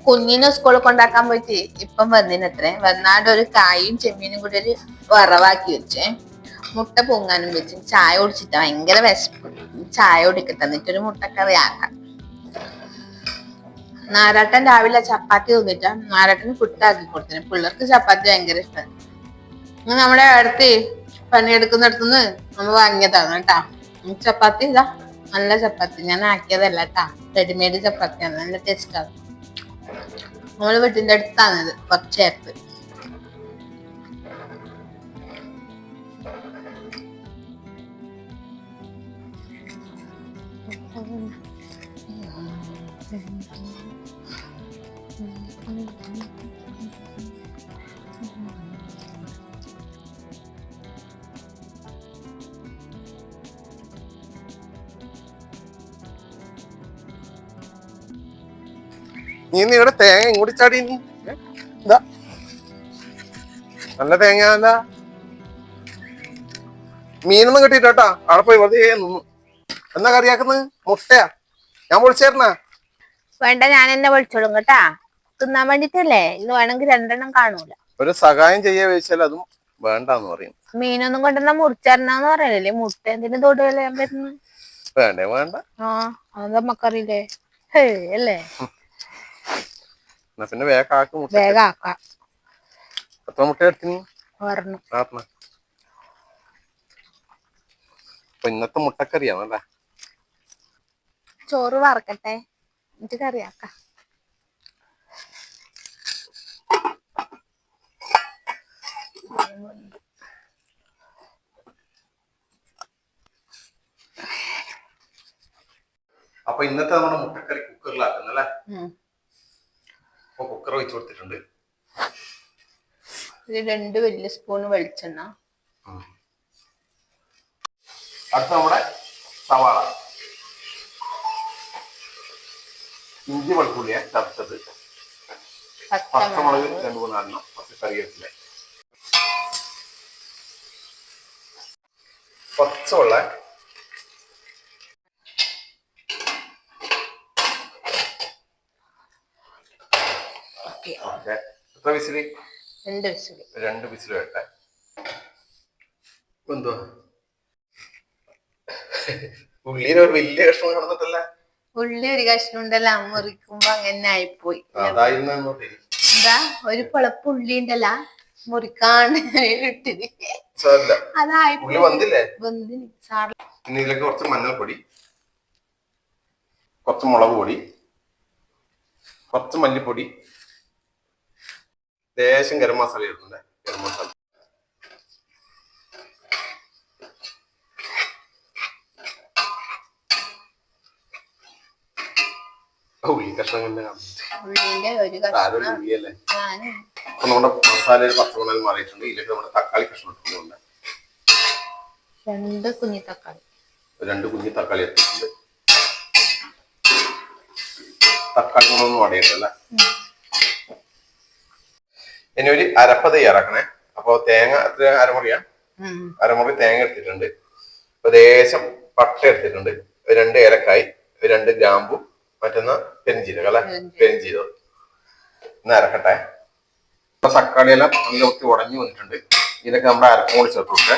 കുഞ്ഞിനെ സ്കൂളിൽ കൊണ്ടാക്കാൻ പോയിട്ട് ഇപ്പം വന്നിനത്രേ. വന്നാണ്ട് ഒരു കായും ചെമ്മീനും കൂടി ഒരു വറവാക്കി വെച്ചേ. മുട്ട പൊങ്ങാനും വെച്ച് ചായ കുടിച്ചിട്ടാ ഭയങ്കര വിശപ്പ്. ചായ കുടിക്കട്ടെ, എന്നിട്ടൊരു മുട്ടക്കറി ആക്കാം. നാരാട്ടൻ രാവിലെ ചപ്പാത്തി തിന്നിട്ടാ നാരാട്ടന് പുട്ടാക്കി കൊടുത്തിന്. പിള്ളേർക്ക് ചപ്പാത്തി ഭയങ്കര ഇഷ്ടം. നമ്മുടെ അടുത്ത് പണിയെടുക്കുന്നിടത്തുനിന്ന് നമ്മൾ വാങ്ങിയതാണ് കേട്ടാ. ചപ്പാത്തി ഇതാ, നല്ല ചപ്പാത്തി. ഞാൻ ആക്കിയതല്ല കേട്ടാ, റെഡിമെയ്ഡ് ചപ്പാത്തിയാണ്. നല്ല ടേസ്റ്റാണ്. നമ്മള് വീട്ടിന്റെ അടുത്താണിത്, കുറച്ച് നേരത്ത്. നീ ഇവിടെ തേങ്ങ ഇങ്ങോട്ട് ചാടി എന്താ നല്ല തേങ്ങ അല്ല. മീനൊന്നും കിട്ടിട്ടാ, അവിടെ പോയി വെറുതെ നിന്നു. എന്നാ കറിയാക്കുന്നത്? മുട്ടയാ? ഞാൻ പൊളിച്ചേരണ? വേണ്ട, ഞാൻ എന്നെ വിളിച്ചോളും കേട്ടാ. തിന്നാൻ വേണ്ടിട്ടല്ലേ. ഇന്ന് വേണമെങ്കിൽ 2 എണ്ണം കാണൂല. ഒരു സഹായം ചെയ്യാ വെച്ചാൽ അതും വേണ്ടെന്ന് പറയും. മീനൊന്നും കൊണ്ടുവന്ന മുറിച്ചേരണെന്ന് പറയലല്ലേ. മുട്ട എന്തിനു തൊടുകയല്ലേ ഞാൻ വരുന്നത്? വേണ്ടേ വേണ്ട. അത് നമ്മക്കറിയില്ലേ അല്ലേ? പിന്നെ വേഗം ആക്കാം. എത്ര മുട്ട എടുത്തിന്? അപ്പൊ ഇന്നത്തെ മുട്ടക്കറിയാണല്ലേ. ചോറ് വറക്കട്ടെ, എന്നിട്ട് കറിയാക്കാം. അപ്പൊ ഇന്നത്തെ നമ്മുടെ മുട്ടക്കറി കുക്കറിലാക്കുന്നല്ലേ. അപ്പൊ കുക്കർ വെച്ച് കൊടുത്തിട്ടുണ്ട്. 2 വലിയ സ്പൂൺ വെളിച്ചെണ്ണ. അടുത്ത നമ്മുടെ സവാള, ഇഞ്ചി വെളുത്തുള്ളിയെ ചതച്ചത്, പച്ചമുളക് 2-3 എണ്ണം, കുറച്ച് കറിവേപ്പില, പച്ചവെള്ള, എത്ര വിസില്? 2 വിസില്. 2 വിസില് വേട്ടെ. എന്തുവാ ഉള്ളിയിൽ ഒരു വലിയ കഷ്ണം കിടന്നിട്ടല്ല. ഉള്ളി ഒരു കഷ്ണം ഉണ്ടല്ല, മുറിക്കുമ്പോ അങ്ങനെ ആയിപ്പോയി. എന്താ ഒരു പൊളപ്പ് ഉള്ളി ഉണ്ടല്ല, മുറിക്കാണ്ട് ഇട്ടിന്. ഉള്ളി വന്നില്ലേ? ഇനി ഇതിലേക്ക് കുറച്ച് മഞ്ഞൾപ്പൊടി, കുറച്ച് മുളക് പൊടി, കുറച്ച് മല്ലിപ്പൊടി, ലേശം ഗരം മസാല ഇടുന്നുണ്ട്. ഗരം മസാല, ഉള്ളി കഷ്ണം ഉള്ളിയല്ലേ. അപ്പൊ നമ്മുടെ മസാല പച്ചമുളക് മാറിയിട്ടുണ്ട്. ഇതിലേക്ക് നമ്മുടെ തക്കാളി കഷ്ണം ഇട്ടിട്ടുണ്ട്. 2 കുഞ്ഞി തക്കാളി. 2 കുഞ്ഞി തക്കാളി ഇട്ടിട്ടുണ്ട്. തക്കാളി ഒന്നും വടയിട്ടല്ലേ. ഇനി ഒരു അരപ്പ തയ്യാറാക്കണേ. അപ്പൊ തേങ്ങ അരമുറിയാ, അരമുറി തേങ്ങ എടുത്തിട്ടുണ്ട്. ലേശം പട്ട എടുത്തിട്ടുണ്ട്, 2 ഏലക്കായി, 2 ഗ്രാമ്പു, മറ്റൊന്ന് പെരിഞ്ചീരകം അല്ലെ, പെരിഞ്ചീരകം. ഇന്ന് അരക്കട്ടെ. തക്കാളിയെല്ലാം നല്ല ഒത്തി ഉടഞ്ഞു വന്നിട്ടുണ്ട്. ഇതൊക്കെ നമ്മുടെ അരപ്പം കൂടി ചേർത്ത് കൊടുക്കേ.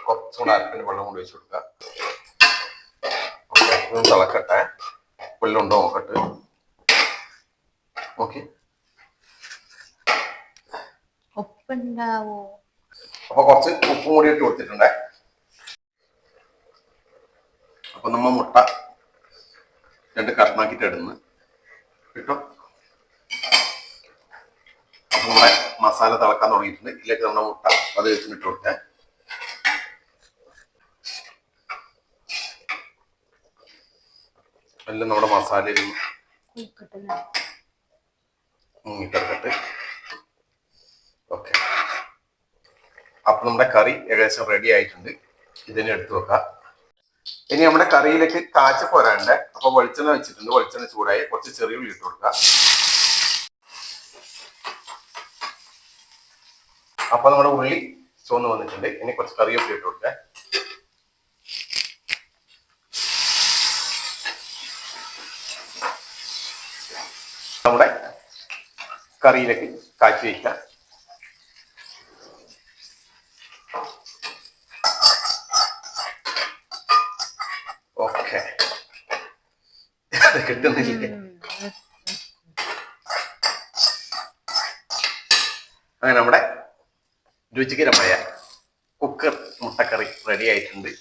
കുറച്ചുകൂടെ അരപ്പിന്റെ വെള്ളം കൊണ്ട് വെച്ച് കൊടുക്കുക. തിളക്കട്ടെ, വെള്ളമുണ്ടോ നോക്കട്ടെ. ഓക്കെ, ഉപ്പുണ്ടാവോ? അപ്പൊ കുറച്ച് ഉപ്പും കൂടി ഇട്ട് കൊടുത്തിട്ടുണ്ടേ. അപ്പൊ നമ്മ മുട്ട 2 കഷ്ണാക്കിട്ട് ഇടുന്നു കിട്ടും. നമ്മുടെ മസാല തിളക്കാൻ തുടങ്ങിയിട്ടുണ്ട്. ഇതിലേക്ക് നമ്മുടെ മുട്ട അത് ഇട്ട് കൊടുത്തേ. എല്ലാം നമ്മുടെ മസാലയിൽ മുങ്ങിക്കിടക്കട്ടെ. ഓക്കെ, അപ്പൊ നമ്മുടെ കറി ഏകദേശം റെഡി ആയിട്ടുണ്ട്. ഇതിനെ എടുത്തു വെക്കാം. ഇനി നമ്മുടെ കറിയിലേക്ക് കാച്ചി പോരാണ്ട്. അപ്പൊ വെളിച്ചെണ്ണ വെച്ചിട്ടുണ്ട്. വെളിച്ചെണ്ണ ചൂടായി കുറച്ച് ചെറിയ ഉള്ളി ഇട്ട് കൊടുക്കുക. അപ്പൊ നമ്മുടെ ഉള്ളി ചുവന്ന് വന്നിട്ടുണ്ട്. ഇനി കുറച്ച് കറിവേപ്പില ഇട്ട് കൊടുക്കുക. നമ്മുടെ കറിയിലേക്ക് കാച്ചി വയ്ക്കാം. ഓക്കെ, കിട്ടുന്നില്ലേ? അങ്ങനെ നമ്മുടെ രുചികരമായ കുക്കർ മുട്ടക്കറി റെഡി ആയിട്ടുണ്ട്.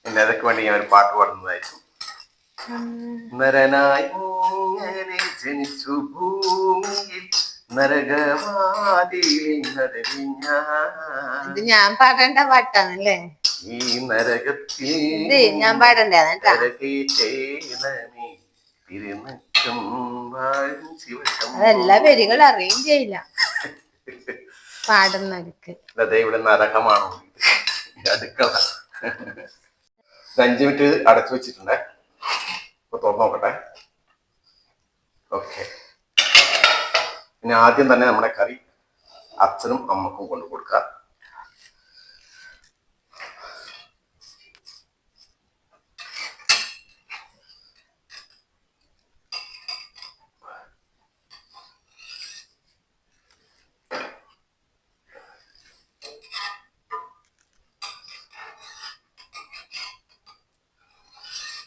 പിന്നെ അതൊക്കെ വേണ്ടി ഞാൻ ഒരു പാട്ട് പാടുന്നതായിരിക്കും. നരനായി ജനിച്ചു ഭൂമിയിൽ ഇത് ഞാൻ പാടേണ്ട പാട്ടാണല്ലേ? ഈ നരകത്തിൽ ഞാൻ പാടണ്ടേ? അതെല്ലാ വരികൾ അറിയുകയും ചെയ്യില്ല പാടുന്നവർക്ക്. അതെ, ഇവിടെ നരകമാണോ അടുക്കള? 5 മിനിറ്റ് അടച്ചു വെച്ചിട്ടുണ്ടേ. അപ്പൊ തുറന്നു നോക്കട്ടെ. ഓക്കെ, പിന്നെ ആദ്യം തന്നെ നമ്മുടെ കറി അച്ഛനും അമ്മക്കും കൊണ്ടു കൊടുക്കാം.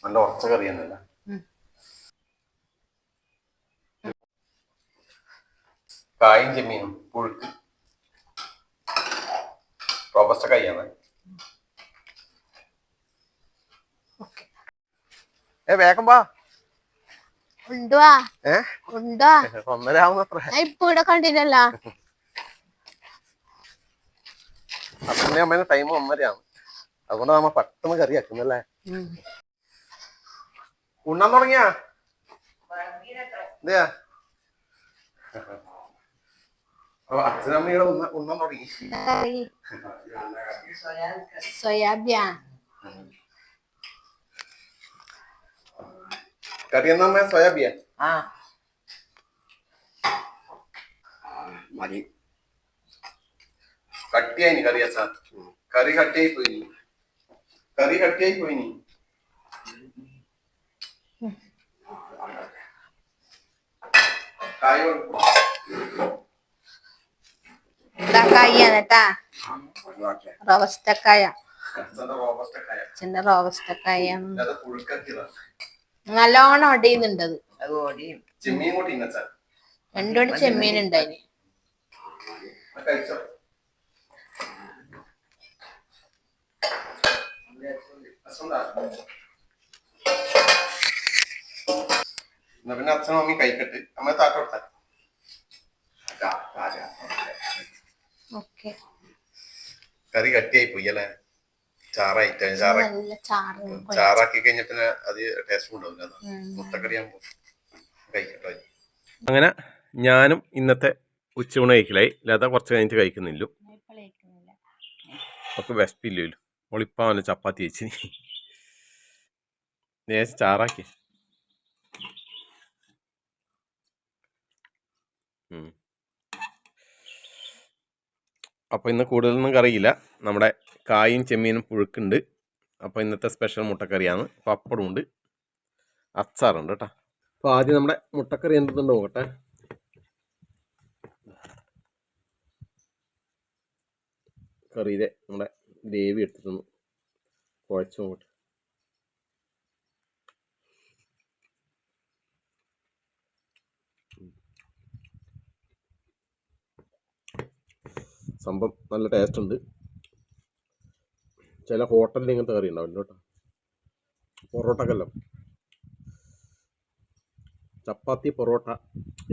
നല്ല ഉറച്ച കറിയൊന്നുമില്ല. കായും ചെമ്മീനും പുഴുക്ക് റോബസ്റ്റ കായാണ്. വേഗം വാ. ഒന്നര ആവുന്നത്ര ഇപ്പൊ ഇവിടെ കണ്ടില്ലല്ലോ. അച്ഛനെ അമ്മേന്റെ ടൈം 1:30 അതുകൊണ്ട് നമ്മ പെട്ടെന്ന് കറി ആക്കുന്നല്ലേ. ഉണ്ണാൻ തുടങ്ങിയാ? ഇതെയാ അച്ഛനമ്മയുടെ ഉണ്ണാൻ തുടങ്ങി. സോയാബിയ കറി എന്നാ? സോയാബിയ മതി. കട്ടിയായി കറി അച്ഛാ. കറി കട്ടിയായി പോയി. കറി കട്ടിയായി പോയിനി. കായാണ് റോബസ്റ്റക്കായ. അച്ഛന്റെ റോബസ്റ്റക്കായ നല്ലോണം ഒടിയുന്നുണ്ടത്. രണ്ടോട് ചെമ്മീൻ ഉണ്ടായിന്. പിന്നെ അച്ഛനും അമ്മയും കഴിക്കട്ട്. അമ്മ താട്ട കൊടുത്ത കറി കട്ടിയായി പോയി അല്ലേ? ചാറായിട്ട് ചാറാക്കി കഴിഞ്ഞ പിന്നെ അത് ടേസ്റ്റ് ഉണ്ടാവില്ല. മുട്ടക്കറി ആകുമ്പോ കഴിക്കട്ടോ. അങ്ങനെ ഞാനും ഇന്നത്തെ ഉച്ചയൂണ് കഴിക്കലായി. ലത കുറച്ച് കഴിഞ്ഞിട്ട് കഴിക്കുന്നില്ല. ഒക്കെ വിശപ്പില്ലല്ലോ. ഒളിപ്പാവല്ല ചപ്പാത്തി വെച്ച് ലേശം ചാറാക്കി. അപ്പോൾ ഇന്ന് കൂടുതലൊന്നും കറിയില്ല. നമ്മുടെ കായും ചെമ്മീനും പുഴുക്കുണ്ട്. അപ്പോൾ ഇന്നത്തെ സ്പെഷ്യൽ മുട്ടക്കറിയാണ്. പപ്പടമുണ്ട്, അച്ചാറുണ്ട് കേട്ടോ. അപ്പോൾ ആദ്യം നമ്മുടെ മുട്ടക്കറി എന്തുണ്ട് നോക്കട്ടെ. കറിയിലെ നമ്മുടെ ഗ്രേവി എടുത്തിട്ടൊന്ന് കുഴച്ച് നോക്കട്ടെ. സംഭവം നല്ല ടേസ്റ്റ് ഉണ്ട്. ചില ഹോട്ടലിൽ ഇങ്ങനത്തെ കറി ഉണ്ടാവില്ല കേട്ടോ. പൊറോട്ടക്കെല്ലാം ചപ്പാത്തി പൊറോട്ട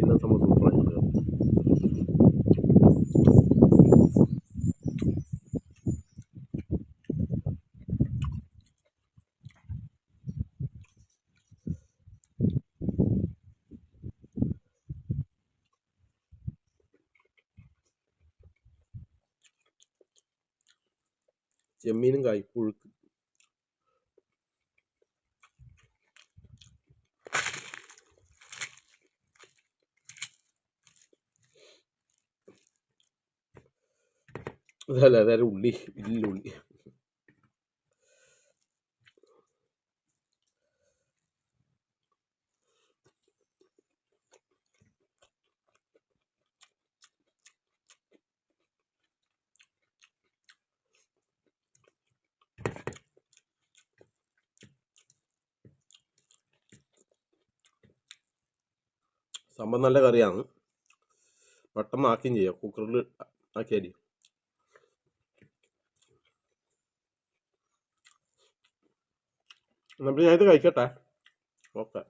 ഇന്ന സംഭവം സൂപ്പറാണ്. ചെമ്മീനും കായ്പുഴുക്ക്. അതല്ല അതായത് ഉള്ളി, വലിയുള്ളി. സംഭവം നല്ല കറിയാണ്. പെട്ടെന്ന് ആക്കുകയും ചെയ്യാം, കുക്കറിൽ ആക്കിയാൽ. എന്നിട്ട് ഞാൻ ഇത് കഴിക്കട്ടെ. ഓക്കെ.